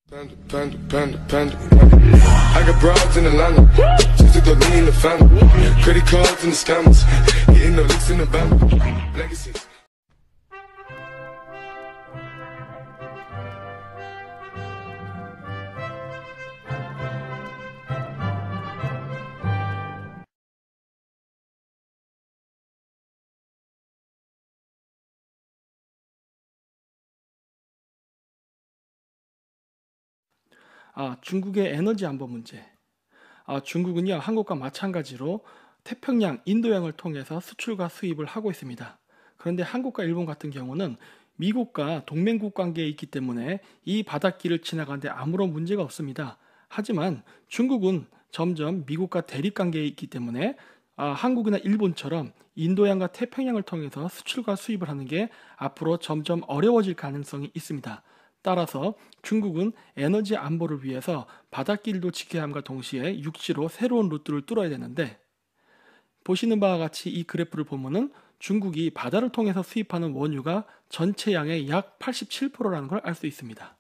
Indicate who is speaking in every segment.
Speaker 1: I got broads in Atlanta, just to throw me in the family. Credit cards and the scammers, hitting the licks in the van. Legacies.
Speaker 2: 중국의 에너지 안보 문제. 중국은요, 한국과 마찬가지로 태평양, 인도양을 통해서 수출과 수입을 하고 있습니다. 그런데 한국과 일본 같은 경우는 미국과 동맹국 관계에 있기 때문에 이 바닷길을 지나가는데 아무런 문제가 없습니다. 하지만 중국은 점점 미국과 대립 관계에 있기 때문에 한국이나 일본처럼 인도양과 태평양을 통해서 수출과 수입을 하는 게 앞으로 점점 어려워질 가능성이 있습니다. 따라서 중국은 에너지 안보를 위해서 바닷길도 지켜야 함과 동시에 육지로 새로운 루트를 뚫어야 되는데, 보시는 바와 같이 이 그래프를 보면은 중국이 바다를 통해서 수입하는 원유가 전체 양의 약 87%라는 걸 알 수 있습니다.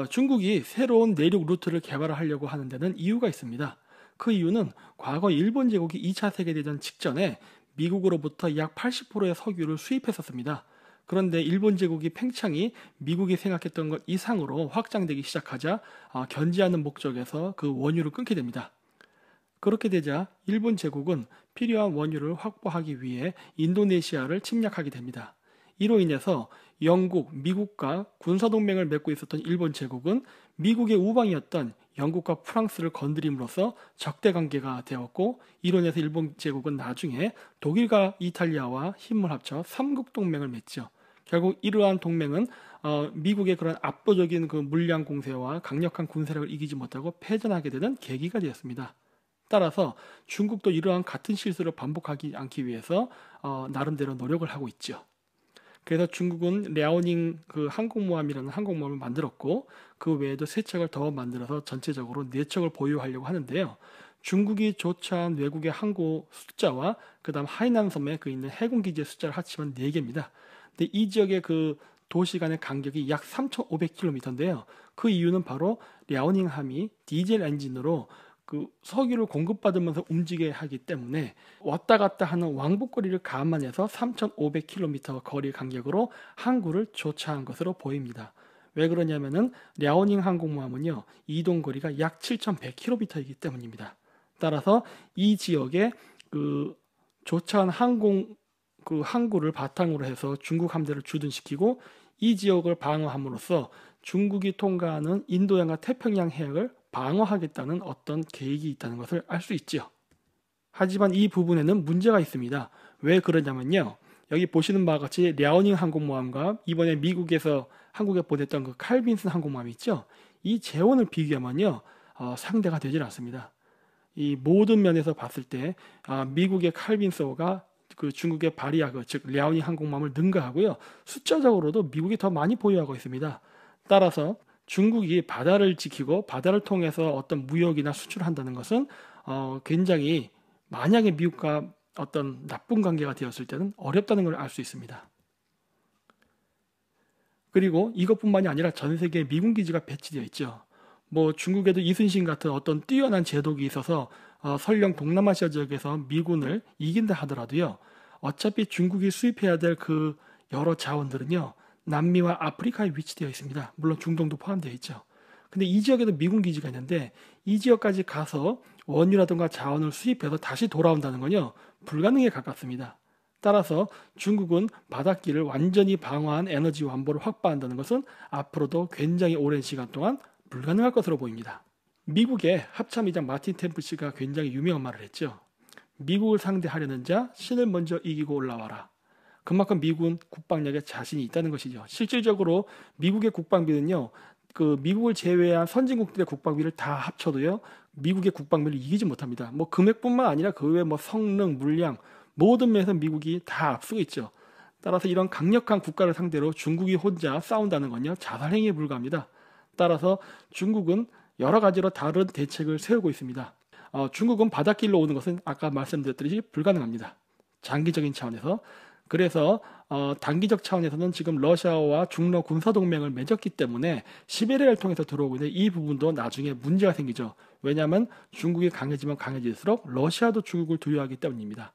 Speaker 2: 중국이 새로운 내륙 루트를 개발하려고 하는 데는 이유가 있습니다. 그 이유는 과거 일본 제국이 2차 세계대전 직전에 미국으로부터 약 80%의 석유를 수입했었습니다. 그런데 일본 제국이 팽창이 미국이 생각했던 것 이상으로 확장되기 시작하자 견제하는 목적에서 그 원유를 끊게 됩니다. 그렇게 되자 일본 제국은 필요한 원유를 확보하기 위해 인도네시아를 침략하게 됩니다. 이로 인해서 영국, 미국과 군사동맹을 맺고 있었던 일본 제국은 미국의 우방이었던 영국과 프랑스를 건드림으로써 적대관계가 되었고, 이로 인해서 일본 제국은 나중에 독일과 이탈리아와 힘을 합쳐 삼국동맹을 맺죠. 결국 이러한 동맹은 미국의 그런 압도적인 그 물량 공세와 강력한 군사력을 이기지 못하고 패전하게 되는 계기가 되었습니다. 따라서 중국도 이러한 같은 실수를 반복하지 않기 위해서 나름대로 노력을 하고 있죠. 그래서 중국은 랴오닝 그 항공모함이라는 항공모함을 만들었고, 그 외에도 세 척을 더 만들어서 전체적으로 4척을 보유하려고 하는데요. 중국이 조차한 외국의 항구 숫자와 그 다음 하이난섬에 그 있는 해군기지의 숫자를 합치면 4개입니다. 근데 이 지역의 그 도시 간의 간격이 약 3,500km인데요. 그 이유는 바로 랴오닝함이 디젤 엔진으로 그 석유를 공급받으면서 움직여야 하기 때문에 왔다 갔다 하는 왕복거리를 감안해서 3,500km 거리 간격으로 항구를 조차한 것으로 보입니다. 왜 그러냐면은 랴오닝 항공모함은요, 이동거리가 약 7,100km이기 때문입니다. 따라서 이 지역에 그 조차한 항구를 바탕으로 해서 중국 함대를 주둔시키고 이 지역을 방어함으로써 중국이 통과하는 인도양과 태평양 해역을 방어하겠다는 어떤 계획이 있다는 것을 알 수 있죠. 하지만 이 부분에는 문제가 있습니다. 왜 그러냐면요, 여기 보시는 바와 같이 랴오닝 항공모함과 이번에 미국에서 한국에 보냈던 그 칼빈슨 항공모함이 있죠. 이 재원을 비교하면요, 상대가 되질 않습니다. 이 모든 면에서 봤을 때 미국의 칼빈슨호가 그 중국의 바리아그 즉 랴오닝 항공모함을 능가하고요, 숫자적으로도 미국이 더 많이 보유하고 있습니다. 따라서 중국이 바다를 지키고 바다를 통해서 어떤 무역이나 수출을 한다는 것은 굉장히, 만약에 미국과 어떤 나쁜 관계가 되었을 때는 어렵다는 걸 알 수 있습니다. 그리고 이것뿐만이 아니라 전 세계에 미군 기지가 배치되어 있죠. 뭐 중국에도 이순신 같은 어떤 뛰어난 제독이 있어서 설령 동남아시아 지역에서 미군을 이긴다 하더라도요, 어차피 중국이 수입해야 될 그 여러 자원들은요, 남미와 아프리카에 위치되어 있습니다. 물론 중동도 포함되어 있죠. 근데 이 지역에도 미군 기지가 있는데 이 지역까지 가서 원유라든가 자원을 수입해서 다시 돌아온다는 건요, 불가능에 가깝습니다. 따라서 중국은 바닷길을 완전히 방어한 에너지 완보를 확보한다는 것은 앞으로도 굉장히 오랜 시간 동안 불가능할 것으로 보입니다. 미국의 합참의장 마틴 템플스가 굉장히 유명한 말을 했죠. 미국을 상대하려는 자 신을 먼저 이기고 올라와라. 그만큼 미군 국방력에 자신이 있다는 것이죠. 실질적으로 미국의 국방비는요, 그 미국을 제외한 선진국들의 국방비를 다 합쳐도요, 미국의 국방비를 이기지 못합니다. 뭐 금액뿐만 아니라 그 외에 뭐 성능, 물량 모든 면에서 미국이 다 앞서고 있죠. 따라서 이런 강력한 국가를 상대로 중국이 혼자 싸운다는 건요, 자살행위에 불과합니다. 따라서 중국은 여러 가지로 다른 대책을 세우고 있습니다. 중국은 바닷길로 오는 것은 아까 말씀드렸듯이 불가능합니다. 장기적인 차원에서. 그래서 단기적 차원에서는 지금 러시아와 중러 군사동맹을 맺었기 때문에 시베리아를 통해서 들어오고 있는데 이 부분도 나중에 문제가 생기죠. 왜냐하면 중국이 강해지면 강해질수록 러시아도 중국을 두려워하기 때문입니다.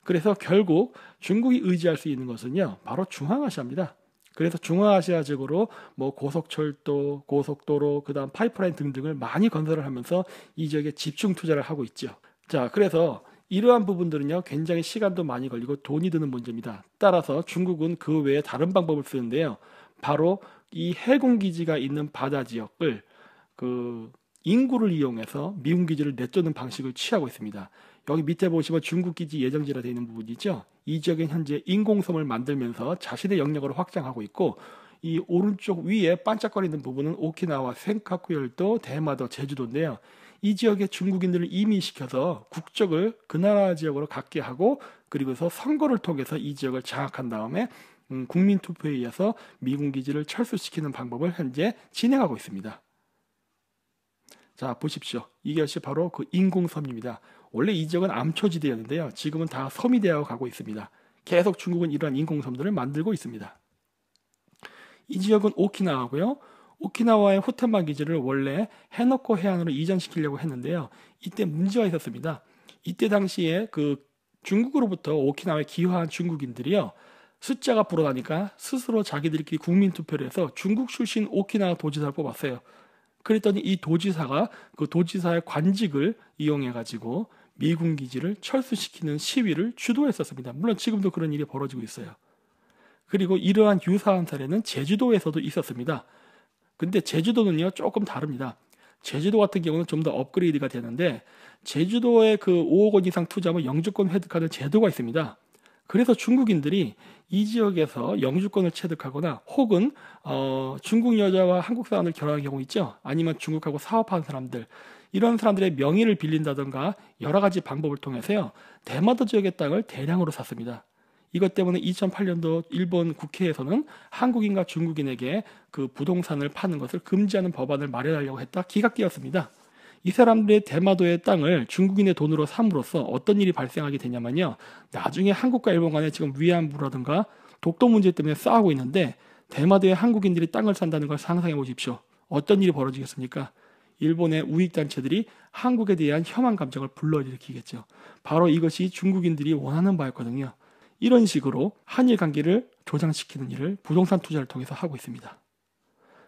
Speaker 2: 그래서 결국 중국이 의지할 수 있는 것은요, 바로 중앙아시아입니다. 그래서 중앙아시아 지역으로 뭐 고속철도, 고속도로, 그다음 파이프라인 등등을 많이 건설을 하면서 이 지역에 집중 투자를 하고 있죠. 자, 그래서 이러한 부분들은요, 굉장히 시간도 많이 걸리고 돈이 드는 문제입니다. 따라서 중국은 그 외에 다른 방법을 쓰는데요. 바로 이 해군 기지가 있는 바다 지역을 인구를 이용해서 미군 기지를 내쫓는 방식을 취하고 있습니다. 여기 밑에 보시면 중국 기지 예정지라 되어 있는 부분이죠. 이 지역엔 현재 인공섬을 만들면서 자신의 영역을 확장하고 있고, 이 오른쪽 위에 반짝거리는 부분은 오키나와 센카쿠 열도, 대마도, 제주도인데요. 이 지역의 중국인들을 이민시켜서 국적을 그 나라 지역으로 갖게 하고, 그리고서 선거를 통해서 이 지역을 장악한 다음에 국민투표에 의해서 미군 기지를 철수시키는 방법을 현재 진행하고 있습니다. 자, 보십시오. 이것이 바로 그 인공섬입니다. 원래 이 지역은 암초지대였는데요. 지금은 다 섬이 되어 가고 있습니다. 계속 중국은 이러한 인공섬들을 만들고 있습니다. 이 지역은 오키나와고요. 오키나와의 호텐마 기지를 원래 해노코 해안으로 이전시키려고 했는데요. 이때 문제가 있었습니다. 이때 당시에 그 중국으로부터 오키나와에 기화한 중국인들이요, 숫자가 불어나니까 스스로 자기들끼리 국민투표를 해서 중국 출신 오키나와 도지사를 뽑았어요. 그랬더니 이 도지사가 그 도지사의 관직을 이용해가지고 미군 기지를 철수시키는 시위를 주도했었습니다. 물론 지금도 그런 일이 벌어지고 있어요. 그리고 이러한 유사한 사례는 제주도에서도 있었습니다. 근데 제주도는요, 조금 다릅니다. 제주도 같은 경우는 좀 더 업그레이드가 되는데, 제주도에 그 5억 원 이상 투자하면 영주권 획득하는 제도가 있습니다. 그래서 중국인들이 이 지역에서 영주권을 취득하거나 혹은 중국 여자와 한국 사람을 결혼한 경우 있죠. 아니면 중국하고 사업하는 사람들, 이런 사람들의 명의를 빌린다든가 여러 가지 방법을 통해서요, 대마도 지역의 땅을 대량으로 샀습니다. 이것 때문에 2008년도 일본 국회에서는 한국인과 중국인에게 그 부동산을 파는 것을 금지하는 법안을 마련하려고 했다 기각되었습니다. 이 사람들의 대마도의 땅을 중국인의 돈으로 삼으로써 어떤 일이 발생하게 되냐면요, 나중에 한국과 일본 간에 지금 위안부라든가 독도 문제 때문에 싸우고 있는데, 대마도에 한국인들이 땅을 산다는 걸 상상해 보십시오. 어떤 일이 벌어지겠습니까? 일본의 우익단체들이 한국에 대한 혐한 감정을 불러일으키겠죠. 바로 이것이 중국인들이 원하는 바였거든요. 이런 식으로 한일 관계를 조장시키는 일을 부동산 투자를 통해서 하고 있습니다.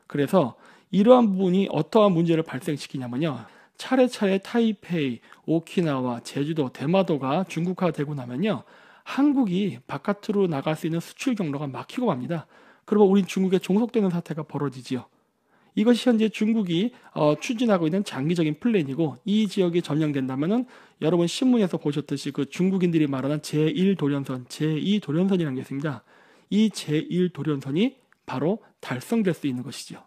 Speaker 2: 그래서 이러한 부분이 어떠한 문제를 발생시키냐면요, 차례차례 타이페이, 오키나와, 제주도, 대마도가 중국화되고 나면요, 한국이 바깥으로 나갈 수 있는 수출 경로가 막히고 맙니다. 그러면 우린 중국에 종속되는 사태가 벌어지지요. 이것이 현재 중국이 추진하고 있는 장기적인 플랜이고, 이 지역이 점령된다면은 여러분 신문에서 보셨듯이 그 중국인들이 말하는 제1도련선, 제2도련선이라는 게 있습니다. 이 제1도련선이 바로 달성될 수 있는 것이죠.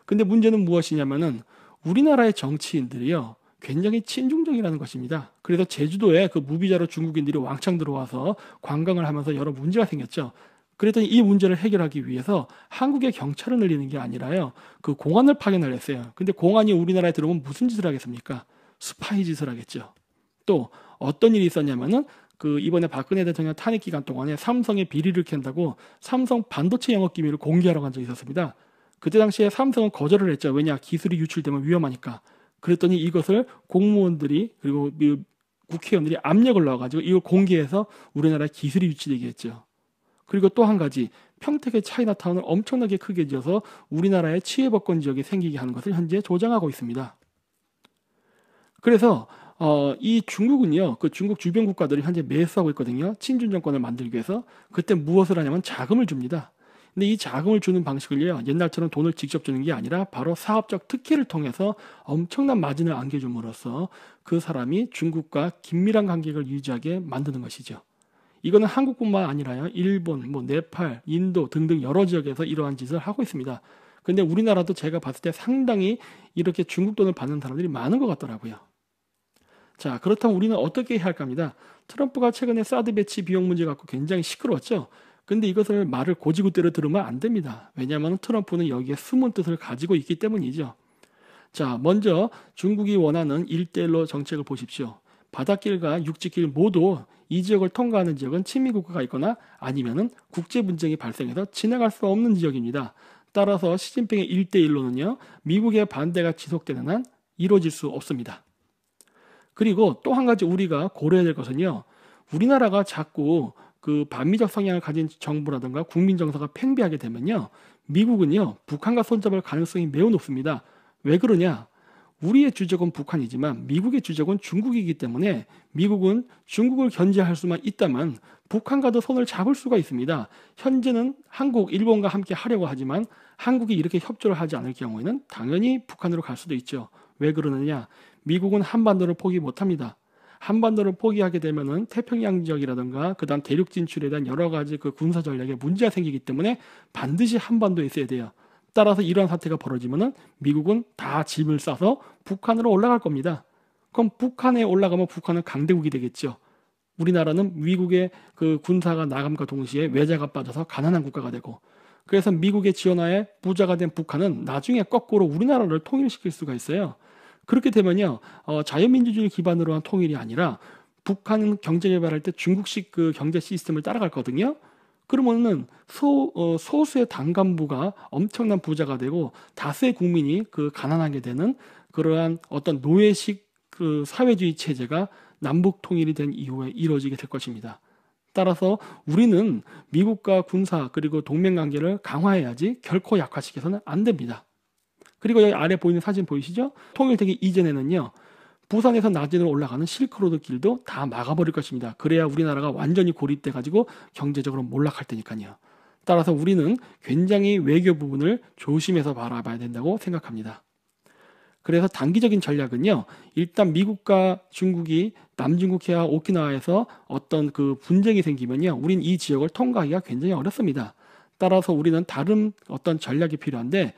Speaker 2: 근데 문제는 무엇이냐면은 우리나라의 정치인들이요, 굉장히 친중적이라는 것입니다. 그래서 제주도에 그 무비자로 중국인들이 왕창 들어와서 관광을 하면서 여러 문제가 생겼죠. 그랬더니 이 문제를 해결하기 위해서 한국의 경찰을 늘리는 게 아니라요, 그 공안을 파견을 했어요. 근데 공안이 우리나라에 들어오면 무슨 짓을 하겠습니까? 스파이 짓을 하겠죠. 또 어떤 일이 있었냐면은 그 이번에 박근혜 대통령 탄핵 기간 동안에 삼성의 비리를 캔다고 삼성 반도체 영업 기밀을 공개하러 간 적이 있었습니다. 그때 당시에 삼성은 거절을 했죠. 왜냐? 기술이 유출되면 위험하니까. 그랬더니 이것을 공무원들이 그리고 국회의원들이 압력을 넣어가지고 이걸 공개해서 우리나라의 기술이 유출되게 했죠. 그리고 또 한 가지, 평택의 차이나타운을 엄청나게 크게 지어서 우리나라의 치외법권 지역이 생기게 하는 것을 현재 조장하고 있습니다. 그래서 이 중국은요, 그 중국 주변 국가들이 현재 매수하고 있거든요. 친중 정권을 만들기 위해서. 그때 무엇을 하냐면 자금을 줍니다. 근데 이 자금을 주는 방식을요, 옛날처럼 돈을 직접 주는 게 아니라 바로 사업적 특혜를 통해서 엄청난 마진을 안겨줌으로써 그 사람이 중국과 긴밀한 관계를 유지하게 만드는 것이죠. 이거는 한국뿐만 아니라요, 일본, 네팔, 인도 등등 여러 지역에서 이러한 짓을 하고 있습니다. 근데 우리나라도 제가 봤을 때 상당히 이렇게 중국 돈을 받는 사람들이 많은 것 같더라고요. 자, 그렇다면 우리는 어떻게 해야 할까 합니다. 트럼프가 최근에 사드 배치 비용 문제 갖고 굉장히 시끄러웠죠. 근데 이것을 말을 고지고대로 들으면 안 됩니다. 왜냐하면 트럼프는 여기에 숨은 뜻을 가지고 있기 때문이죠. 자, 먼저 중국이 원하는 1대1로 정책을 보십시오. 바닷길과 육지길 모두 이 지역을 통과하는 지역은 친미 국가가 있거나 아니면은 국제 분쟁이 발생해서 지나갈 수 없는 지역입니다. 따라서 시진핑의 1대1로는요, 미국의 반대가 지속되는 한 이루어질 수 없습니다. 그리고 또 한 가지 우리가 고려해야 될 것은요, 우리나라가 자꾸 그 반미적 성향을 가진 정부라든가 국민 정서가 팽배하게 되면요, 미국은요, 북한과 손잡을 가능성이 매우 높습니다. 왜 그러냐? 우리의 주적은 북한이지만 미국의 주적은 중국이기 때문에 미국은 중국을 견제할 수만 있다면 북한과도 손을 잡을 수가 있습니다. 현재는 한국, 일본과 함께 하려고 하지만 한국이 이렇게 협조를 하지 않을 경우에는 당연히 북한으로 갈 수도 있죠. 왜 그러느냐? 미국은 한반도를 포기 못합니다. 한반도를 포기하게 되면은 태평양 지역이라든가 그다음 대륙 진출에 대한 여러 가지 그 군사 전략에 문제가 생기기 때문에 반드시 한반도에 있어야 돼요. 따라서 이러한 사태가 벌어지면은 미국은 다 짐을 싸서 북한으로 올라갈 겁니다. 그럼 북한에 올라가면 북한은 강대국이 되겠죠. 우리나라는 미국의 그 군사가 나감과 동시에 외자가 빠져서 가난한 국가가 되고, 그래서 미국의 지원하에 부자가 된 북한은 나중에 거꾸로 우리나라를 통일시킬 수가 있어요. 그렇게 되면요, 자유민주주의 기반으로 한 통일이 아니라 북한은 경제 개발할 때 중국식 그 경제 시스템을 따라갔거든요. 그러면은 소수의 당간부가 엄청난 부자가 되고 다수의 국민이 그 가난하게 되는 그러한 어떤 노예식 그 사회주의 체제가 남북 통일이 된 이후에 이루어지게 될 것입니다. 따라서 우리는 미국과 군사 그리고 동맹 관계를 강화해야지 결코 약화시켜서는 안 됩니다. 그리고 여기 아래 보이는 사진 보이시죠? 통일되기 이전에는요, 부산에서 나진으로 올라가는 실크로드 길도 다 막아버릴 것입니다. 그래야 우리나라가 완전히 고립돼가지고 경제적으로 몰락할 테니까요. 따라서 우리는 굉장히 외교 부분을 조심해서 바라봐야 된다고 생각합니다. 그래서 단기적인 전략은요, 일단 미국과 중국이 남중국 해와 오키나와에서 어떤 그 분쟁이 생기면요, 우린 이 지역을 통과하기가 굉장히 어렵습니다. 따라서 우리는 다른 어떤 전략이 필요한데,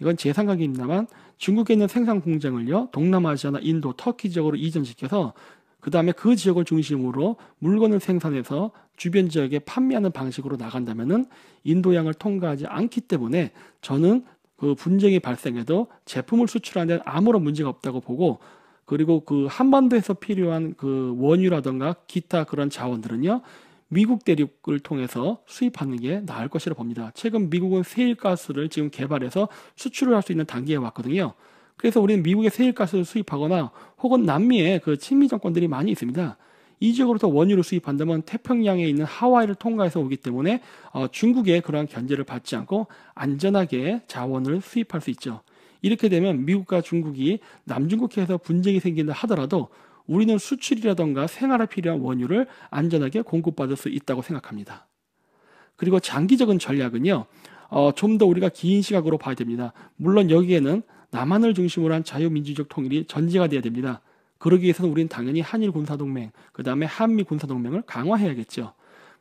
Speaker 2: 이건 제 생각입니다만 중국에 있는 생산 공장을요, 동남아시아나 인도, 터키 지역으로 이전시켜서 그 다음에 그 지역을 중심으로 물건을 생산해서 주변 지역에 판매하는 방식으로 나간다면은 인도양을 통과하지 않기 때문에 저는 그 분쟁이 발생해도 제품을 수출하는 데는 아무런 문제가 없다고 보고, 그리고 그 한반도에서 필요한 그 원유라든가 기타 그런 자원들은요, 미국 대륙을 통해서 수입하는 게 나을 것이라 봅니다. 최근 미국은 세일가스를 지금 개발해서 수출을 할 수 있는 단계에 왔거든요. 그래서 우리는 미국의 세일가스를 수입하거나 혹은 남미에 그 친미 정권들이 많이 있습니다. 이 지역으로부터 원유를 수입한다면 태평양에 있는 하와이를 통과해서 오기 때문에 중국의 그러한 견제를 받지 않고 안전하게 자원을 수입할 수 있죠. 이렇게 되면 미국과 중국이 남중국해에서 분쟁이 생긴다 하더라도 우리는 수출이라던가 생활에 필요한 원유를 안전하게 공급받을 수 있다고 생각합니다. 그리고 장기적인 전략은요, 좀 더 우리가 긴 시각으로 봐야 됩니다. 물론 여기에는 남한을 중심으로 한 자유민주적 통일이 전제가 돼야 됩니다. 그러기 위해서는 우리는 당연히 한일 군사동맹, 그 다음에 한미 군사동맹을 강화해야겠죠.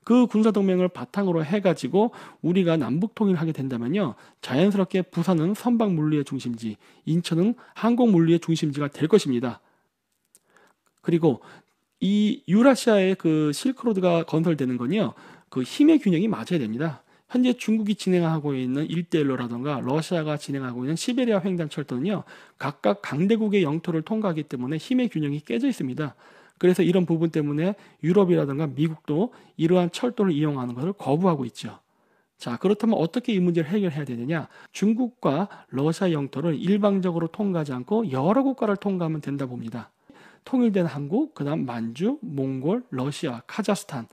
Speaker 2: 그 군사동맹을 바탕으로 해가지고 우리가 남북 통일하게 된다면요, 자연스럽게 부산은 선박 물류의 중심지, 인천은 항공 물류의 중심지가 될 것입니다. 그리고 이 유라시아의 그 실크로드가 건설되는 건요, 그 힘의 균형이 맞아야 됩니다. 현재 중국이 진행하고 있는 1대1로라던가 러시아가 진행하고 있는 시베리아 횡단철도는요, 각각 강대국의 영토를 통과하기 때문에 힘의 균형이 깨져 있습니다. 그래서 이런 부분 때문에 유럽이라던가 미국도 이러한 철도를 이용하는 것을 거부하고 있죠. 자, 그렇다면 어떻게 이 문제를 해결해야 되느냐? 중국과 러시아 영토를 일방적으로 통과하지 않고 여러 국가를 통과하면 된다 봅니다. 통일된 한국, 그 다음 만주, 몽골, 러시아, 카자흐스탄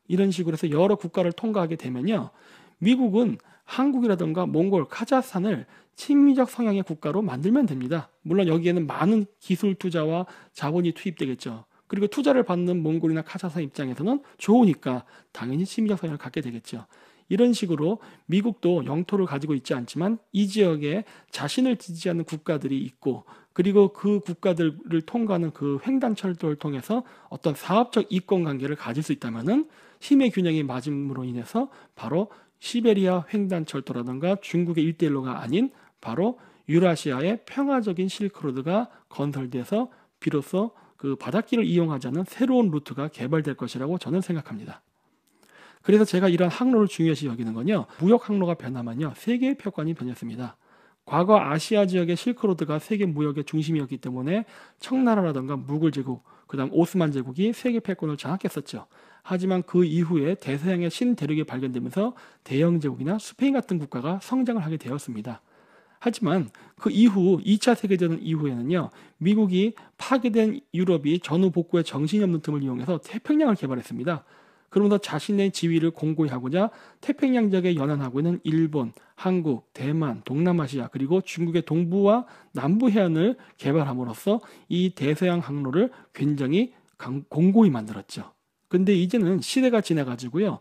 Speaker 2: 이런 식으로 해서 여러 국가를 통과하게 되면요, 미국은 한국이라든가 몽골, 카자흐스탄을 친미적 성향의 국가로 만들면 됩니다. 물론 여기에는 많은 기술 투자와 자본이 투입되겠죠. 그리고 투자를 받는 몽골이나 카자흐스탄 입장에서는 좋으니까 당연히 친미적 성향을 갖게 되겠죠. 이런 식으로 미국도 영토를 가지고 있지 않지만 이 지역에 자신을 지지하는 국가들이 있고, 그리고 그 국가들을 통과하는 그 횡단철도를 통해서 어떤 사업적 이권 관계를 가질 수 있다면은 힘의 균형이 맞음으로 인해서 바로 시베리아 횡단철도라든가 중국의 1대1로가 아닌 바로 유라시아의 평화적인 실크로드가 건설돼서 비로소 그 바닷길을 이용하지 않는 새로운 루트가 개발될 것이라고 저는 생각합니다. 그래서 제가 이런 항로를 중요시 여기는 건요, 무역 항로가 변하면요, 세계의 표관이 변했습니다. 과거 아시아 지역의 실크로드가 세계 무역의 중심이었기 때문에 청나라라든가 무굴 제국, 그다음 오스만 제국이 세계 패권을 장악했었죠. 하지만 그 이후에 대서양의 신대륙이 발견되면서 대영 제국이나 스페인 같은 국가가 성장을 하게 되었습니다. 하지만 그 이후 2차 세계대전 이후에는요, 미국이 파괴된 유럽이 전후 복구에 정신이 없는 틈을 이용해서 태평양을 개발했습니다. 그러면서 자신의 지위를 공고히 하고자 태평양 지역에 연안하고 있는 일본, 한국, 대만, 동남아시아 그리고 중국의 동부와 남부 해안을 개발함으로써 이 대서양 항로를 굉장히 공고히 만들었죠. 근데 이제는 시대가 지나가지고요,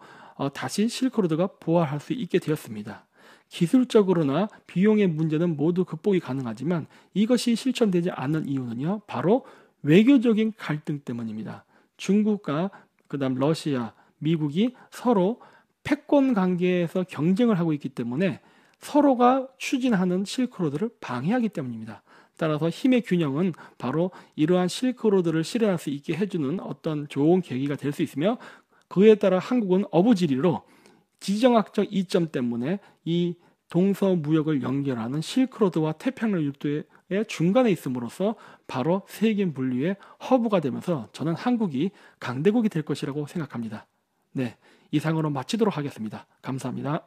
Speaker 2: 다시 실크로드가 부활할 수 있게 되었습니다. 기술적으로나 비용의 문제는 모두 극복이 가능하지만 이것이 실천되지 않는 이유는요, 바로 외교적인 갈등 때문입니다. 중국과 그다음 러시아, 미국이 서로 패권 관계에서 경쟁을 하고 있기 때문에 서로가 추진하는 실크로드를 방해하기 때문입니다. 따라서 힘의 균형은 바로 이러한 실크로드를 실현할 수 있게 해주는 어떤 좋은 계기가 될 수 있으며, 그에 따라 한국은 어부지리로 지정학적 이점 때문에 이 동서무역을 연결하는 실크로드와 태평양 일도의 중간에 있음으로써 바로 세계 물류의 허브가 되면서 저는 한국이 강대국이 될 것이라고 생각합니다. 네, 이상으로 마치도록 하겠습니다. 감사합니다.